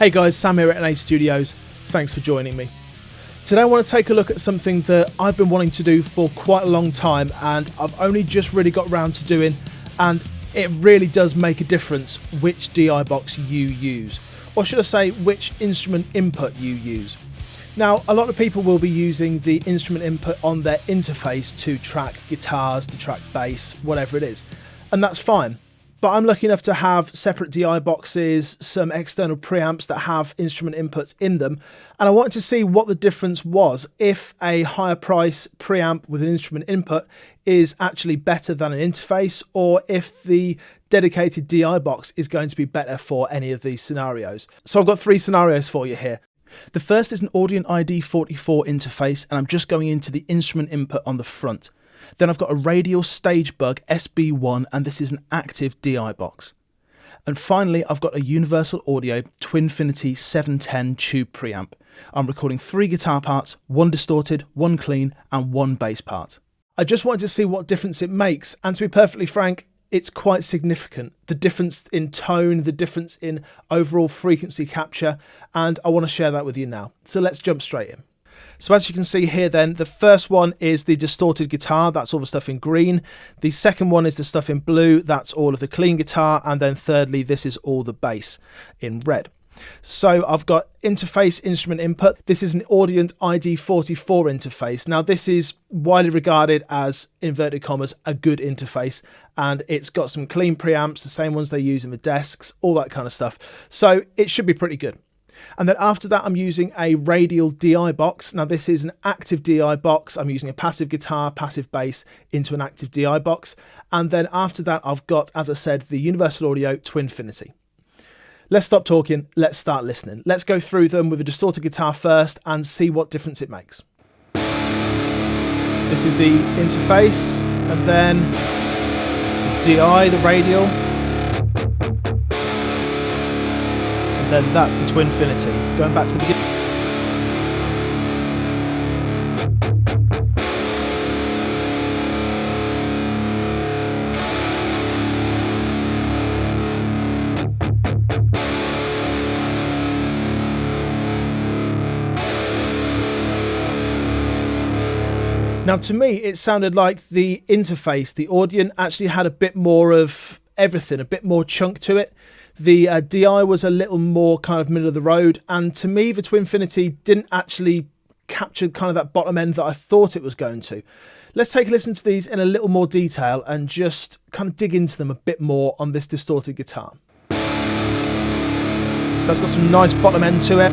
Hey guys, Sam here at NA Studios. Thanks for joining me. Today I want to take a look at something that I've been wanting to do for quite a long time and I've only just really got around to doing, and it really does make a difference which DI box you use. Or should I say, which instrument input you use. Now, a lot of people will be using the instrument input on their interface to track guitars, to track bass, whatever it is. And that's fine. But I'm lucky enough to have separate DI boxes, some external preamps that have instrument inputs in them. And I wanted to see what the difference was if a higher price preamp with an instrument input is actually better than an interface, or if the dedicated DI box is going to be better for any of these scenarios. So I've got three scenarios for you here. The first is an Audient ID44 interface, and I'm just going into the instrument input on the front. Then I've got a Radial Stagebug SB1, and this is an active DI box. And finally, I've got a Universal Audio Twinfinity 710 tube preamp. I'm recording 3 guitar parts, 1 distorted, 1 clean, and 1 bass part. I just wanted to see what difference it makes, and to be perfectly frank, it's quite significant. The difference in tone, the difference in overall frequency capture, and I want to share that with you now. So let's jump straight in. So as you can see here then, the first one is the distorted guitar, that's all the stuff in green. The second one is the stuff in blue, that's all of the clean guitar. And then thirdly, this is all the bass in red. So I've got interface instrument input. This is an Audient ID44 interface. Now this is widely regarded as, inverted commas, a good interface. And it's got some clean preamps, the same ones they use in the desks, all that kind of stuff. So it should be pretty good. And then after that, I'm using a Radial DI box. Now this is an active DI box. I'm using a passive guitar, passive bass into an active DI box. And then after that, I've got, as I said, the Universal Audio Twinfinity. Let's stop talking. Let's start listening. Let's go through them with a distorted guitar first and see what difference it makes. So this is the interface, and then the DI, the Radial. Then that's the Twinfinity. Going back to the beginning. Now to me, it sounded like the interface, the Audient, actually had a bit more of everything, a bit more chunk to it. The DI was a little more kind of middle of the road, and to me the Twinfinity didn't actually capture kind of that bottom end that I thought it was going to. Let's take a listen to these in a little more detail and just kind of dig into them a bit more on this distorted guitar. So that's got some nice bottom end to it.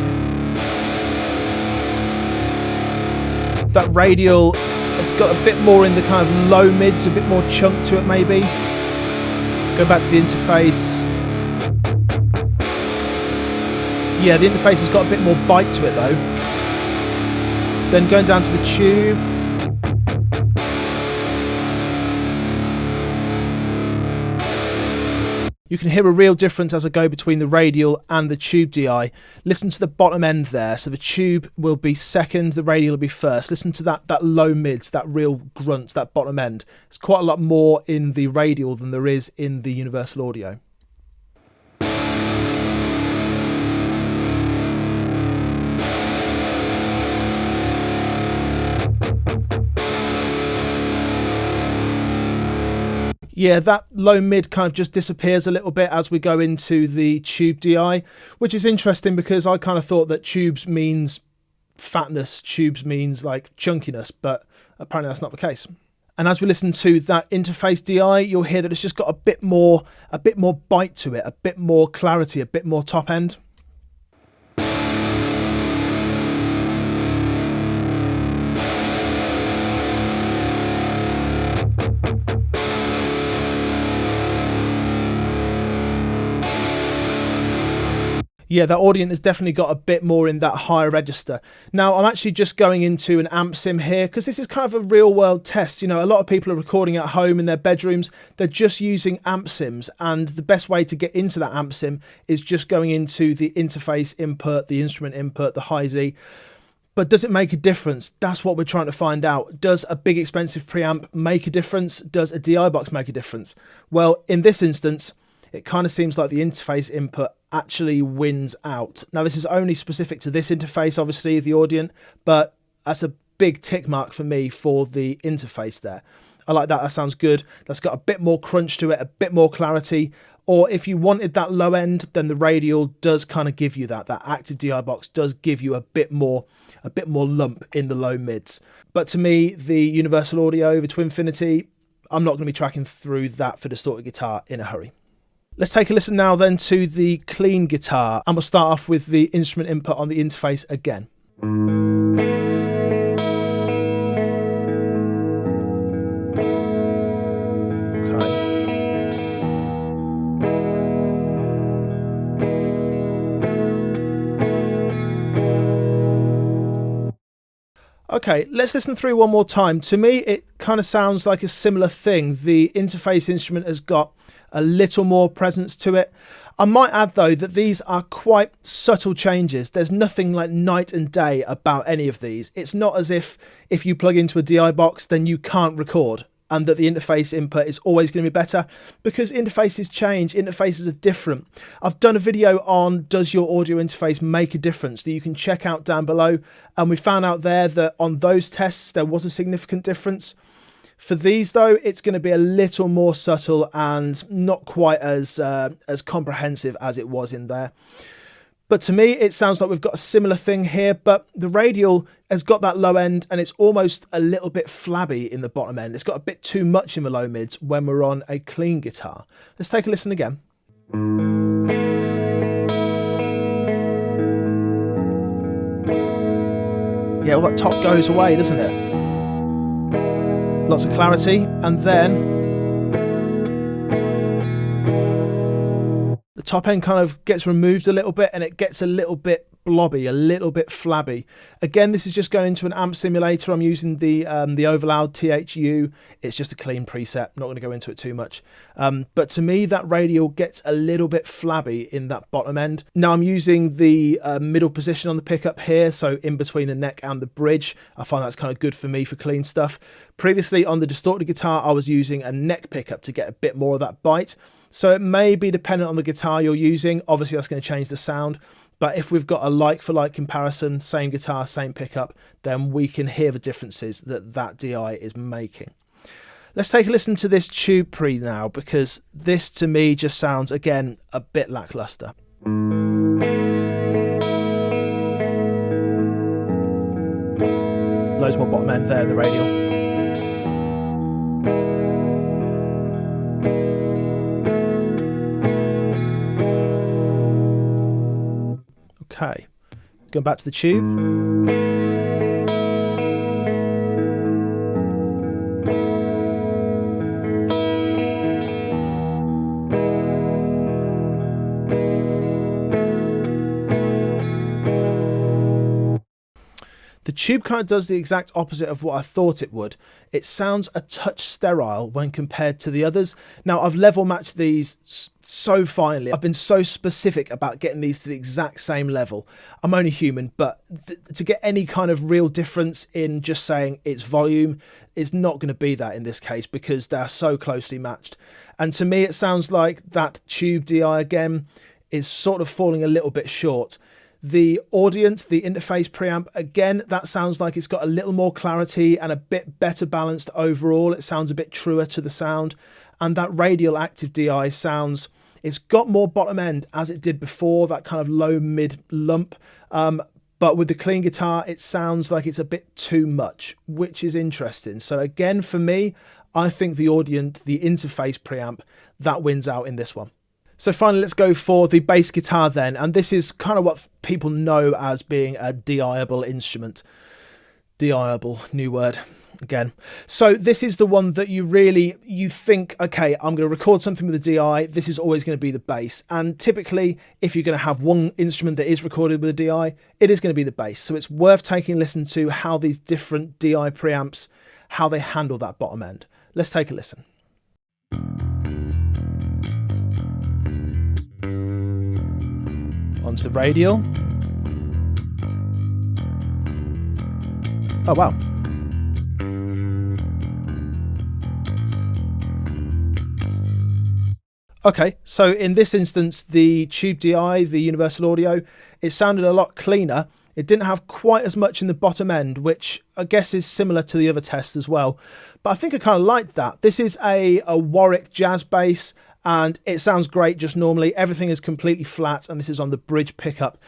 That Radial has got a bit more in the kind of low mids, a bit more chunk to it maybe. Go back to the interface. Yeah, the interface has got a bit more bite to it though. Then going down to the tube. You can hear a real difference as I go between the Radial and the tube DI. Listen to the bottom end there. So the tube will be second, the Radial will be first. Listen to that low mids, that real grunt, that bottom end. There's quite a lot more in the Radial than there is in the Universal Audio. Yeah, that low mid kind of just disappears a little bit as we go into the tube DI, which is interesting because I kind of thought that tubes means fatness, tubes means like chunkiness, but apparently that's not the case. And as we listen to that interface DI, you'll hear that it's just got a bit more bite to it, a bit more clarity, a bit more top end. Yeah, that Audient has definitely got a bit more in that higher register. Now, I'm actually just going into an amp sim here because this is kind of a real world test. You know, a lot of people are recording at home in their bedrooms. They're just using amp sims, and the best way to get into that amp sim is just going into the interface input, the instrument input, the high Z. But does it make a difference? That's what we're trying to find out. Does a big expensive preamp make a difference? Does a DI box make a difference? Well, in this instance, it kind of seems like the interface input actually wins out. Now, this is only specific to this interface, obviously, the Audient, but that's a big tick mark for me for the interface there. I like that. That sounds good. That's got a bit more crunch to it, a bit more clarity. Or if you wanted that low end, then the Radial does kind of give you that. That active DI box does give you a bit more lump in the low mids. But to me, the Universal Audio over to Infinity, I'm not going to be tracking through that for distorted guitar in a hurry. Let's take a listen now then to the clean guitar, and we'll start off with the instrument input on the interface again. Okay, let's listen through one more time. To me, it kind of sounds like a similar thing. The interface instrument has got a little more presence to it. I might add, though, that these are quite subtle changes. There's nothing like night and day about any of these. It's not as if you plug into a DI box, then you can't record, and that the interface input is always going to be better, because interfaces change, interfaces are different. I've done a video on does your audio interface make a difference that you can check out down below, and we found out there that on those tests there was a significant difference. For these though, it's going to be a little more subtle and not quite as comprehensive as it was in there. But to me, it sounds like we've got a similar thing here, but the Radial has got that low end and it's almost a little bit flabby in the bottom end. It's got a bit too much in the low mids when we're on a clean guitar. Let's take a listen again. Yeah, all that top goes away, doesn't it? Lots of clarity, and then the top end kind of gets removed a little bit and it gets a little bit blobby, a little bit flabby. Again, this is just going into an amp simulator. I'm using the Overloud THU. It's just a clean preset. Not going to go into it too much. But to me, that Radial gets a little bit flabby in that bottom end. Now I'm using the middle position on the pickup here, so in between the neck and the bridge. I find that's kind of good for me for clean stuff. Previously on the distorted guitar, I was using a neck pickup to get a bit more of that bite. So it may be dependent on the guitar you're using. Obviously, that's going to change the sound. But if we've got a like-for-like comparison, same guitar, same pickup, then we can hear the differences that DI is making. Let's take a listen to this tube pre now, because this to me just sounds, again, a bit lackluster. Loads more bottom end there in the Radial. Okay, going back to the tube. The tube kind of does the exact opposite of what I thought it would. It sounds a touch sterile when compared to the others. Now, I've level matched these so finely. I've been so specific about getting these to the exact same level. I'm only human, but to get any kind of real difference in just saying its volume is not going to be that in this case, because they're so closely matched. And to me, it sounds like that tube DI again is sort of falling a little bit short. The Audient, the interface preamp, again, that sounds like it's got a little more clarity and a bit better balanced overall. It sounds a bit truer to the sound. And that Radial active DI sounds, it's got more bottom end as it did before, that kind of low mid lump. But with the clean guitar, it sounds like it's a bit too much, which is interesting. So again, for me, I think the Audient, the interface preamp, that wins out in this one. So finally, let's go for the bass guitar then. And this is kind of what people know as being a DI-able instrument. DI-able, new word again. So this is the one that you think, okay, I'm going to record something with a DI. This is always going to be the bass. And typically, if you're going to have one instrument that is recorded with a DI, it is going to be the bass. So it's worth taking a listen to how these different DI preamps, how they handle that bottom end. Let's take a listen. Onto the Radial. Oh wow. Okay, so in this instance, the Tube DI, the Universal Audio, it sounded a lot cleaner. It didn't have quite as much in the bottom end, which I guess is similar to the other test as well. But I think I kind of liked that. This is a Warwick jazz bass, and it sounds great just normally. Everything is completely flat, and this is on the bridge pickup.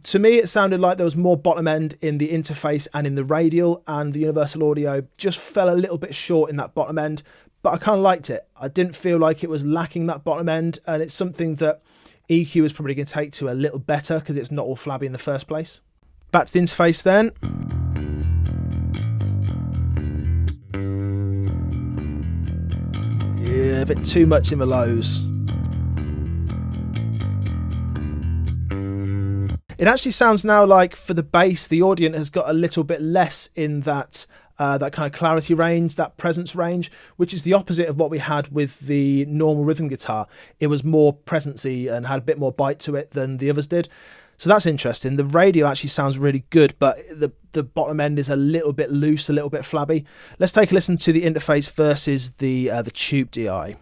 To me, it sounded like there was more bottom end in the interface and in the radial, and the Universal Audio just fell a little bit short in that bottom end, but I kind of liked it. I didn't feel like it was lacking that bottom end, and it's something that EQ is probably going to take to a little better because it's not all flabby in the first place. Back to the interface then. Yeah, a bit too much in the lows. It actually sounds now like for the bass, the Audient has got a little bit less in that that kind of clarity range, that presence range, which is the opposite of what we had with the normal rhythm guitar. It was more presency and had a bit more bite to it than the others did. So that's interesting. The radio actually sounds really good, but the bottom end is a little bit loose, a little bit flabby. Let's take a listen to the interface versus the Tube DI.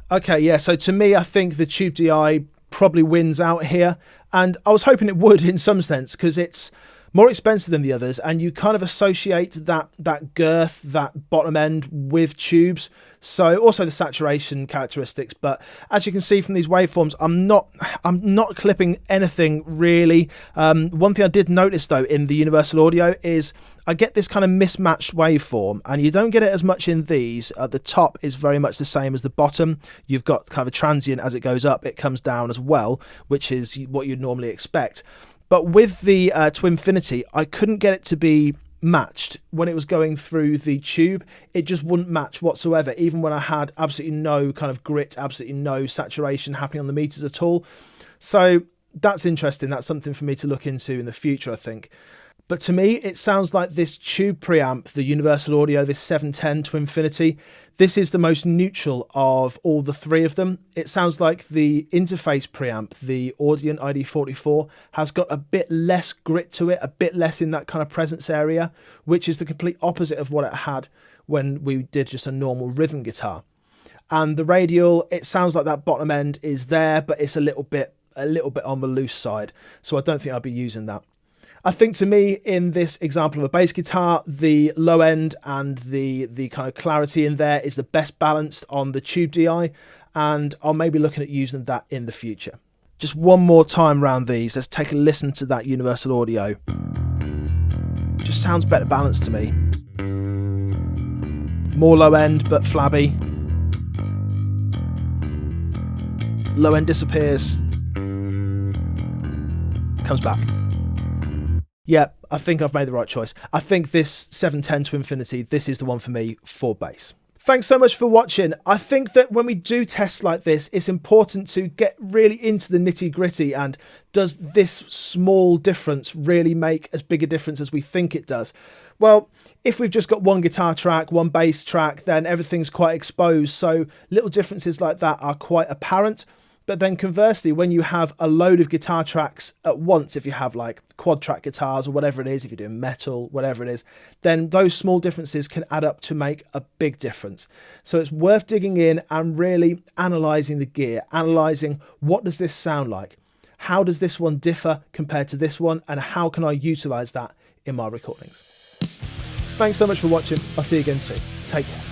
Okay, yeah, so to me, I think the Tube DI probably wins out here, and I was hoping it would in some sense because it's more expensive than the others, and you kind of associate that girth, that bottom end with tubes, so also the saturation characteristics. But as you can see from these waveforms, I'm not clipping anything really. One thing I did notice though in the Universal Audio is I get this kind of mismatched waveform, and you don't get it as much in these. The top is very much the same as the bottom. You've got kind of a transient as it goes up, it comes down as well, which is what you'd normally expect. But with the Twinfinity, I couldn't get it to be matched when it was going through the tube. It just wouldn't match whatsoever, even when I had absolutely no kind of grit, absolutely no saturation happening on the meters at all. So that's interesting. That's something for me to look into in the future, I think. But to me, it sounds like this tube preamp, the Universal Audio, this 710 Twinfinity, this is the most neutral of all the three of them. It sounds like the interface preamp, the Audient ID44, has got a bit less grit to it, a bit less in that kind of presence area, which is the complete opposite of what it had when we did just a normal rhythm guitar. And the radial, it sounds like that bottom end is there, but it's a little bit on the loose side. So I don't think I'll be using that. I think to me, in this example of a bass guitar, the low end and the kind of clarity in there is the best balanced on the Tube DI, and I'll maybe looking at using that in the future. Just one more time round these. Let's take a listen to that Universal Audio. Just sounds better balanced to me. More low end, but flabby. Low end disappears. Comes back. Yeah, I think I've made the right choice. I think this 710 Twinfinity, this is the one for me for bass. Thanks so much for watching. I think that when we do tests like this, it's important to get really into the nitty gritty, and does this small difference really make as big a difference as we think it does? Well, if we've just got one guitar track, one bass track, then everything's quite exposed, so little differences like that are quite apparent. But then conversely, when you have a load of guitar tracks at once, if you have like quad track guitars or whatever it is, if you're doing metal, whatever it is, then those small differences can add up to make a big difference. So it's worth digging in and really analysing the gear, analysing what does this sound like? How does this one differ compared to this one? And how can I utilise that in my recordings? Thanks so much for watching. I'll see you again soon. Take care.